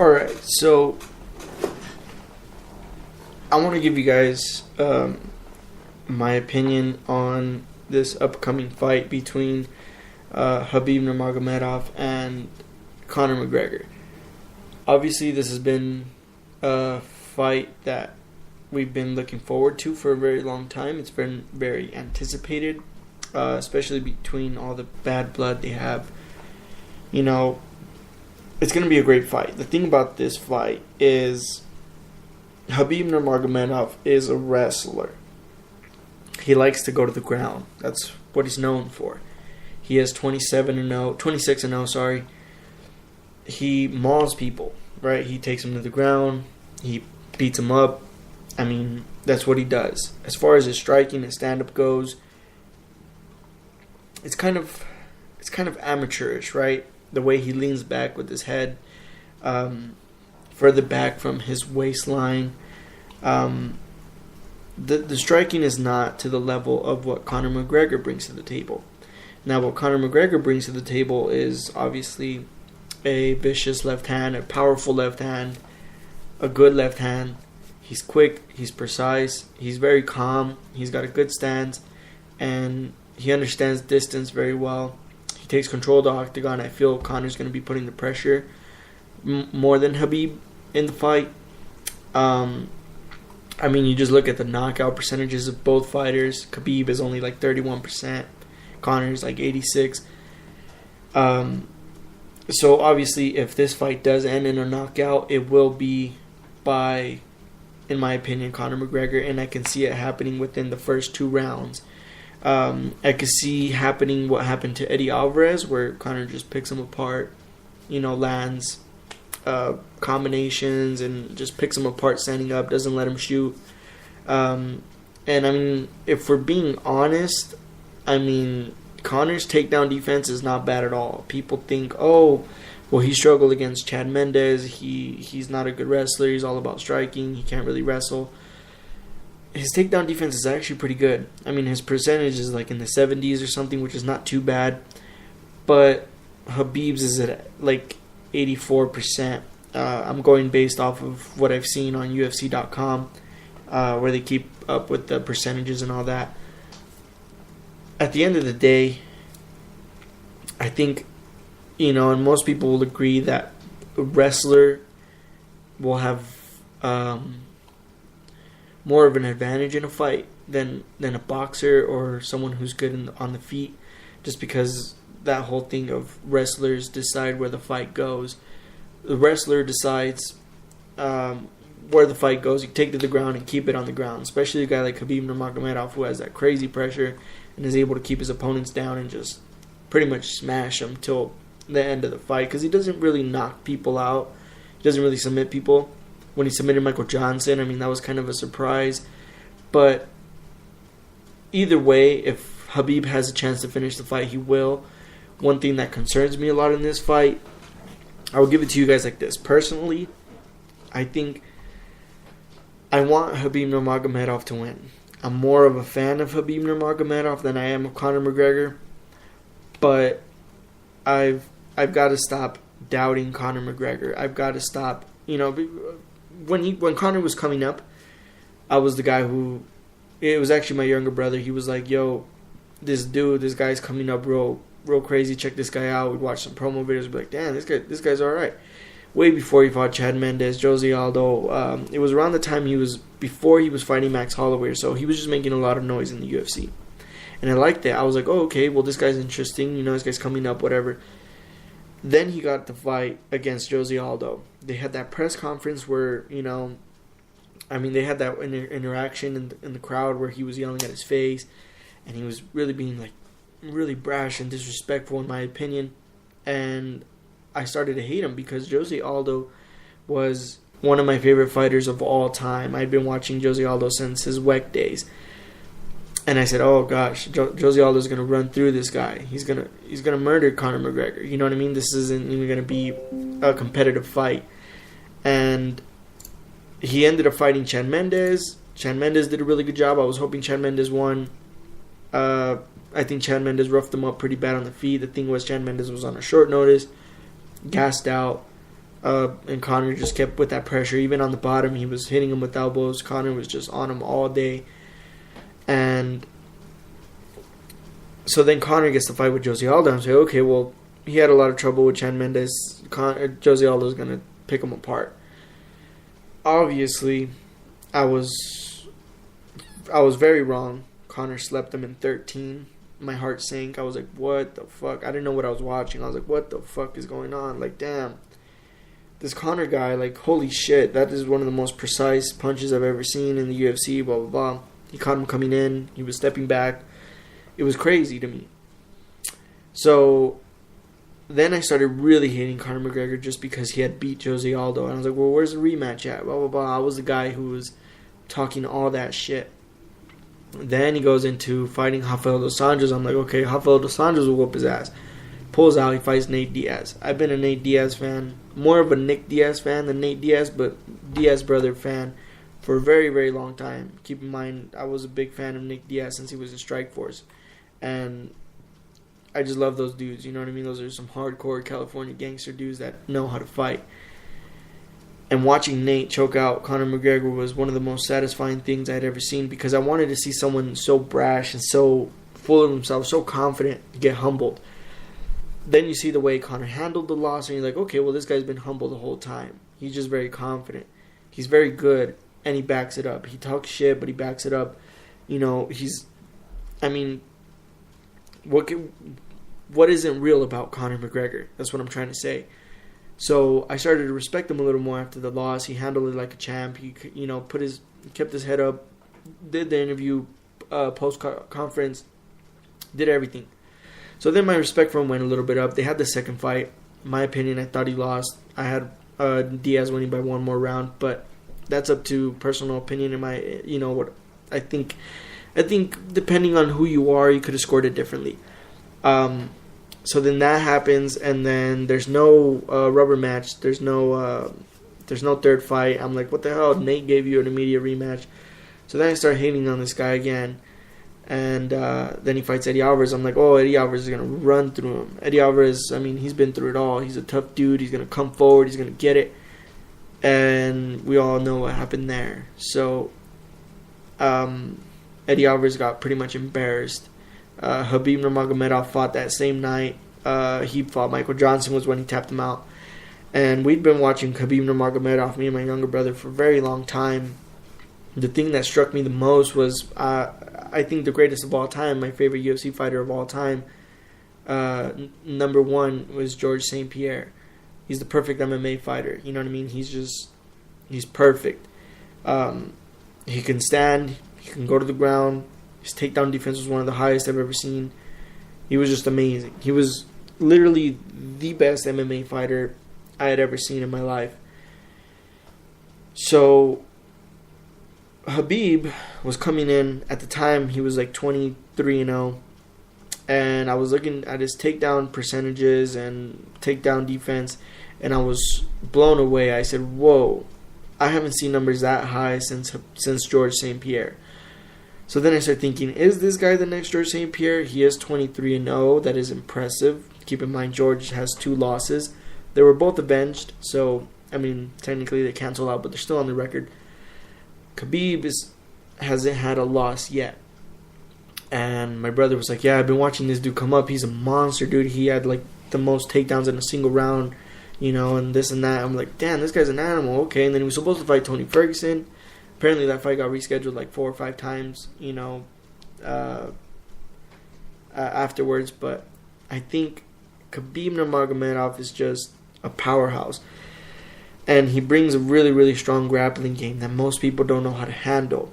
Alright, so I want to give you guys my opinion on this upcoming fight between Khabib Nurmagomedov and Conor McGregor. Obviously, this has been a fight that we've been looking forward to for a very long time. It's been very anticipated, especially between all the bad blood they have. You know, it's going to be a great fight. The thing about this fight is Khabib Nurmagomedov is a wrestler. He likes to go to the ground. That's what he's known for. He has 26-0, sorry. He mauls people, right? He takes them to the ground. He beats them up. I mean, that's what he does. As far as his striking and stand-up goes, it's kind of amateurish, right? The way he leans back with his head further back from his waistline. The striking is not to the level of what Conor McGregor brings to the table. Now, what Conor McGregor brings to the table is obviously a vicious left hand, a powerful left hand, a good left hand. He's quick, he's precise, he's very calm, he's got a good stance, and he understands distance very well. He takes control of the octagon. I feel Conor's going to be putting the pressure more than Khabib in the fight. I mean, you just look at the knockout percentages of both fighters. Khabib is only like 31%. Conor's like 86%. So obviously, if this fight does end in a knockout, it will be by, in my opinion, Conor McGregor, and I can see it happening within the first 2 rounds. I could see happening what happened to Eddie Alvarez, where Conor just picks him apart, lands combinations and just picks him apart standing up, doesn't let him shoot. And I mean, if we're being honest, I mean, Conor's takedown defense is not bad at all. People think, oh, well, he struggled against Chad Mendes. He's not a good wrestler. He's all about striking. He can't really wrestle. His takedown defense is actually pretty good. I mean, his percentage is like in the 70s or something, which is not too bad. But Khabib's is at like 84%. I'm going based off of what I've seen on UFC.com, where they keep up with the percentages and all that. At the end of the day, I think, and most people will agree that a wrestler will have more of an advantage in a fight than a boxer or someone who's good on the feet, just because that whole thing of wrestlers decide where the fight goes. The wrestler decides where the fight goes. You take it to the ground and keep it on the ground, especially a guy like Khabib Nurmagomedov, who has that crazy pressure and is able to keep his opponents down and just pretty much smash them till the end of the fight, because he doesn't really knock people out. He doesn't really submit people. When he submitted Michael Johnson, I mean, that was kind of a surprise. But either way, if Khabib has a chance to finish the fight, he will. One thing that concerns me a lot in this fight, I will give it to you guys like this. Personally, I think I want Khabib Nurmagomedov to win. I'm more of a fan of Khabib Nurmagomedov than I am of Conor McGregor. But I've got to stop doubting Conor McGregor. I've got to stop, when Conor was coming up, I was the guy who, it was actually my younger brother. He was like, yo, this guy's coming up real crazy. Check this guy out. We'd watch some promo videos and be like, damn, this guy's all right. Way before he fought Chad Mendes, Jose Aldo. It was around the time before he was fighting Max Holloway, so he was just making a lot of noise in the UFC. And I liked that. I was like, oh, okay, well, this guy's interesting. This guy's coming up, whatever. Then he got the fight against Jose Aldo. They had that press conference where, they had that interaction in the crowd where he was yelling at his face, and he was really being, like, really brash and disrespectful, in my opinion. And I started to hate him because Jose Aldo was one of my favorite fighters of all time. I'd been watching Jose Aldo since his WEC days. And I said, oh gosh, Jose Aldo's going to run through this guy. He's going to murder Conor McGregor. You know what I mean? This isn't even going to be a competitive fight. And he ended up fighting Chad Mendes. Chad Mendes did a really good job. I was hoping Chad Mendes won. I think Chad Mendes roughed him up pretty bad on the feet. The thing was, Chad Mendes was on a short notice, gassed out, And Conor just kept with that pressure. Even on the bottom, he was hitting him with elbows. Conor was just on him all day. And so then Conor gets the fight with Jose Aldo. I'm saying, okay, well, he had a lot of trouble with Chan Mendes. Jose Aldo's going to pick him apart. Obviously, I was very wrong. Conor slept him in 13. My heart sank. I was like, what the fuck? I didn't know what I was watching. I was like, what the fuck is going on? Like, damn. This Conor guy, like, holy shit. That is one of the most precise punches I've ever seen in the UFC, blah, blah, blah. He caught him coming in. He was stepping back. It was crazy to me. So then I started really hating Conor McGregor just because he had beat Jose Aldo. And I was like, well, where's the rematch at? Blah, blah, blah. I was the guy who was talking all that shit. Then he goes into fighting Rafael dos Anjos. I'm like, okay, Rafael dos Anjos will whoop his ass. Pulls out, he fights Nate Diaz. I've been a Nate Diaz fan. More of a Nick Diaz fan than Nate Diaz, but Diaz brother fan for a very, very long time. Keep in mind, I was a big fan of Nick Diaz since he was in Strikeforce. And I just love those dudes, you know what I mean? Those are some hardcore California gangster dudes that know how to fight. And watching Nate choke out Conor McGregor was one of the most satisfying things I'd ever seen, because I wanted to see someone so brash and so full of himself, so confident, get humbled. Then you see the way Conor handled the loss, and you're like, okay, well, this guy's been humble the whole time. He's just very confident. He's very good, and he backs it up. He talks shit, but he backs it up. You know, what isn't real about Conor McGregor? That's what I'm trying to say. So I started to respect him a little more after the loss. He handled it like a champ. He, you know, kept his head up, did the interview, post-conference, did everything. So then my respect for him went a little bit up. They had the second fight. In my opinion, I thought he lost. I had Diaz winning by one more round, but that's up to personal opinion. What I think depending on who you are, you could have scored it differently. So then that happens, and then there's no rubber match. There's no third fight. I'm like, what the hell? Nate gave you an immediate rematch. So then I start hating on this guy again. And then he fights Eddie Alvarez. I'm like, oh, Eddie Alvarez is going to run through him. Eddie Alvarez, I mean, he's been through it all. He's a tough dude. He's going to come forward. He's going to get it. And we all know what happened there. So Eddie Alvarez got pretty much embarrassed. Khabib Nurmagomedov fought that same night. He fought Michael Johnson was when he tapped him out. And we'd been watching Khabib Nurmagomedov, me and my younger brother, for a very long time. The thing that struck me the most was, I think the greatest of all time, my favorite UFC fighter of all time, number one was Georges St. Pierre. He's the perfect MMA fighter. You know what I mean? He's perfect. He can stand. He can go to the ground. His takedown defense was one of the highest I've ever seen. He was just amazing. He was literally the best MMA fighter I had ever seen in my life. So Khabib was coming in at the time. He was like 23-0, and I was looking at his takedown percentages and takedown defense, and I was blown away. I said, "Whoa, I haven't seen numbers that high since Georges St. Pierre." So then I started thinking, is this guy the next Georges St. Pierre? He is 23-0. That is impressive. Keep in mind, George has 2 losses. They were both avenged, so I mean, technically they cancel out, but they're still on the record. Khabib hasn't had a loss yet. And my brother was like, yeah, I've been watching this dude come up. He's a monster, dude. He had like the most takedowns in a single round, you know, and this and that. I'm like, damn, this guy's an animal. Okay, and then he was supposed to fight Tony Ferguson. Apparently that fight got rescheduled like 4 or 5 times, you know, afterwards. But I think Khabib Nurmagomedov is just a powerhouse. And he brings a really, really strong grappling game that most people don't know how to handle.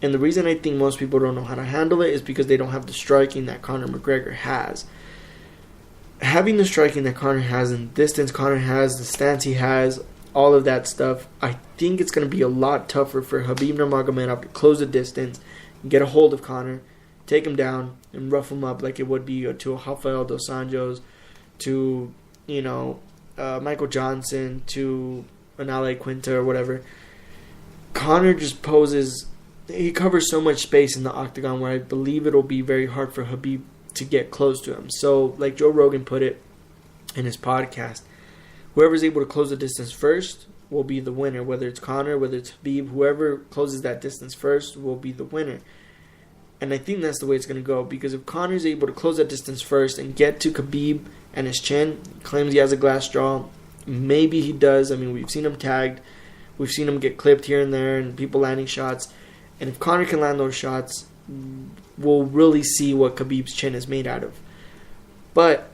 And the reason I think most people don't know how to handle it is because they don't have the striking that Conor McGregor has. Having the striking that Conor has and the distance Conor has, the stance he has, all of that stuff, I think it's going to be a lot tougher for Khabib Nurmagomedov to close the distance, get a hold of Conor, take him down, and rough him up like it would be to a Rafael dos Anjos, to, you know, Michael Johnson, to an Ale Quinta or whatever. Conor just poses, he covers so much space in the octagon where I believe it'll be very hard for Khabib to get close to him. So, like Joe Rogan put it in his podcast, whoever's able to close the distance first will be the winner. Whether it's Conor, whether it's Khabib, whoever closes that distance first will be the winner. And I think that's the way it's going to go, because if Conor's able to close that distance first and get to Khabib and his chin, he claims he has a glass jaw. Maybe he does. I mean, we've seen him tagged. We've seen him get clipped here and there and people landing shots. And if Conor can land those shots, we'll really see what Khabib's chin is made out of. But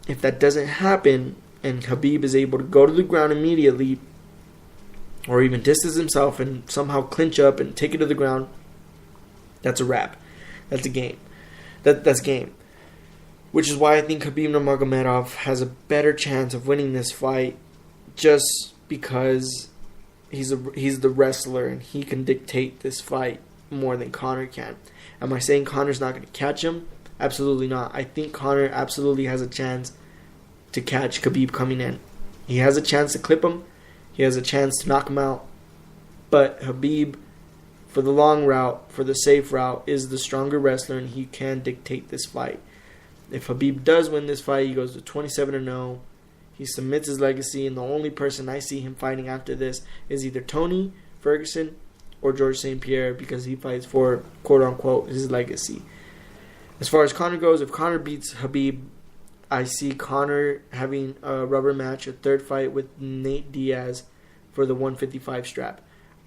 if that doesn't happen and Khabib is able to go to the ground immediately, or even distance himself and somehow clinch up and take it to the ground, that's a wrap. That's a game. That's game. Which is why I think Khabib Nurmagomedov has a better chance of winning this fight, just because he's the wrestler and he can dictate this fight more than Conor can. Am I saying Conor's not going to catch him? Absolutely not. I think Conor absolutely has a chance to catch Khabib coming in. He has a chance to clip him. He has a chance to knock him out. But Khabib, for the long route, for the safe route, is the stronger wrestler, and he can dictate this fight. If Khabib does win this fight, he goes to 27-0. He submits his legacy, and the only person I see him fighting after this is either Tony Ferguson or George St. Pierre, because he fights for, quote-unquote, his legacy. As far as Conor goes, if Conor beats Khabib, I see Conor having a rubber match, a third fight with Nate Diaz for the 155 strap.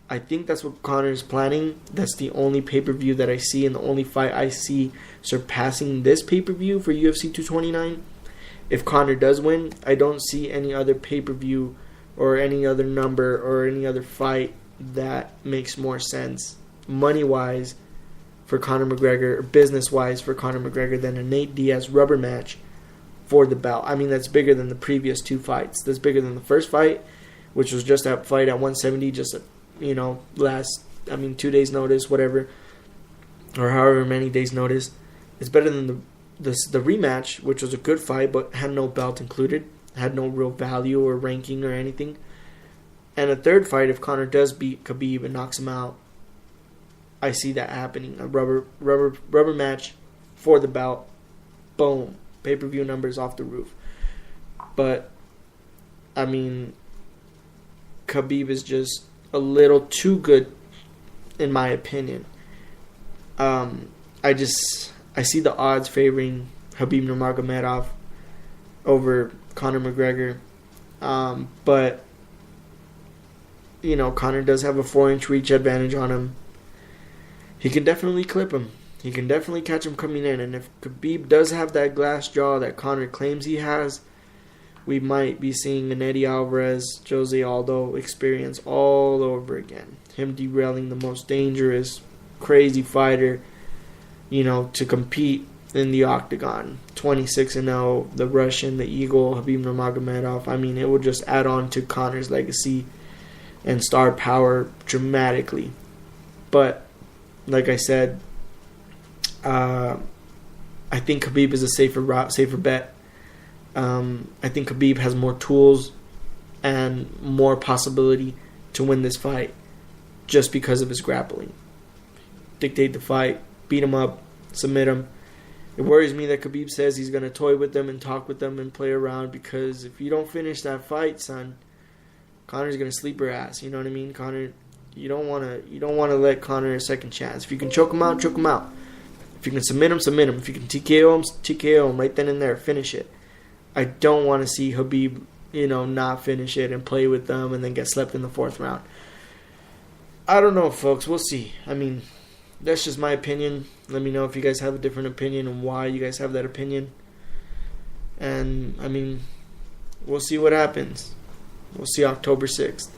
I think that's what Conor is planning. That's the only pay-per-view that I see, and the only fight I see surpassing this pay-per-view for UFC 229. If Conor does win, I don't see any other pay-per-view or any other number or any other fight that makes more sense money-wise for Conor McGregor, or business-wise for Conor McGregor, than a Nate Diaz rubber match for the belt. I mean, that's bigger than the previous two fights. That's bigger than the first fight, which was just that fight at 170, just a 2 days notice, whatever, or however many days notice. It's better than the rematch, which was a good fight, but had no belt included, had no real value or ranking or anything. And a third fight, if Conor does beat Khabib and knocks him out, I see that happening. A rubber match for the belt. Boom. Pay-per-view numbers off the roof. But, I mean, Khabib is just a little too good, in my opinion. I see the odds favoring Khabib Nurmagomedov over Conor McGregor. But, Conor does have a 4-inch reach advantage on him. He can definitely clip him. He can definitely catch him coming in. And if Khabib does have that glass jaw that Conor claims he has, we might be seeing an Eddie Alvarez, Jose Aldo experience all over again. Him derailing the most dangerous, crazy fighter, to compete in the octagon. 26-0, the Russian, the Eagle, Khabib Nurmagomedov. I mean, it will just add on to Conor's legacy and star power dramatically. But, like I said, I think Khabib is a safer bet. I think Khabib has more tools and more possibility to win this fight just because of his grappling. Dictate the fight, beat him up, submit him. It worries me that Khabib says he's going to toy with them and talk with them and play around, because if you don't finish that fight, son, Conor's going to sleep your ass. You know what I mean? Conor, you don't want to let Conor a second chance. If you can choke him out, choke him out. If you can submit him, submit him. If you can TKO him right then and there, finish it. I don't want to see Khabib, not finish it and play with them and then get slept in the fourth round. I don't know, folks. We'll see. I mean, that's just my opinion. Let me know if you guys have a different opinion and why you guys have that opinion. And, I mean, we'll see what happens. We'll see October 6th.